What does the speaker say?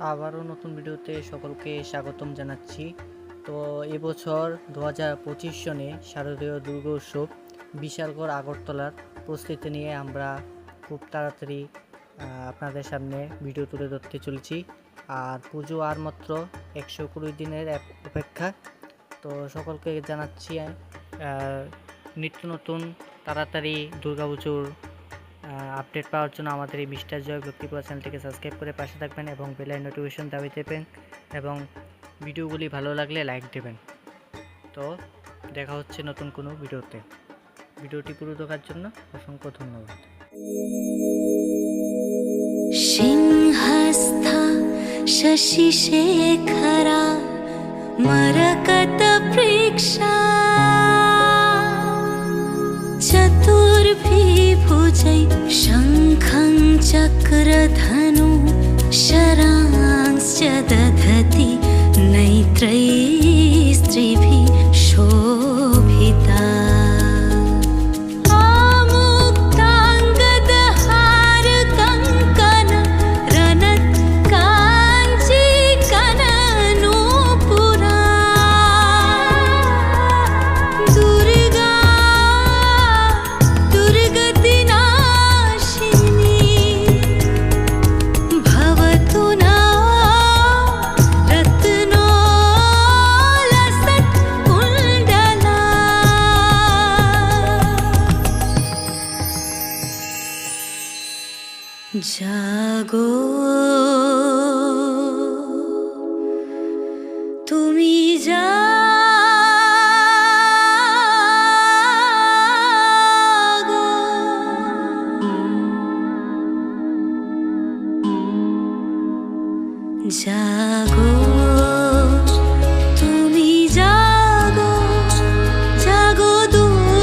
আবারও নতুন ভিডিওতে সকলকে স্বাগতম জানাচ্ছি। তো এবছর 2025 সনে শারদীয় দুর্গা উৎসব বিশালগড় আগরতলার প্রস্তুতি নিয়ে আমরা খুব তাড়াতাড়ি আপনাদের সামনে ভিডিও তুলে ধরতে চলেছি। আর পুজো আর মাত্র 120 দিনের অপেক্ষা। তো সকলকে জানাচ্ছি নিত্য নতুন তাড়াতাড়ি দুর্গা পুজোর আপডেট পাওয়ার জন্য আমাদের এই মিস্টার জয় ব্যক্তিগত চ্যানেলটিকে সাবস্ক্রাইব করে পাশে থাকবেন এবং বেল আইকন নোটিফিকেশন দাবি দেবেন এবং ভিডিওগুলি ভালো লাগলে লাইক দেবেন। তো দেখা হচ্ছে নতুন কোনো ভিডিওতে। ভিডিওটি পুরো দেখার জন্য অসংখ্য ধন্যবাদ। সিংহস্থ শশিশেখরা মরকত প্রেক্ষা চতুর্ভিভুজৈ শঙ্খং চক্রধনু শরাংশ্চ দধতি নৈত্রৈः স্ত্রীভিः শোভিতা। জাগো তুমি জাগো, জাগো।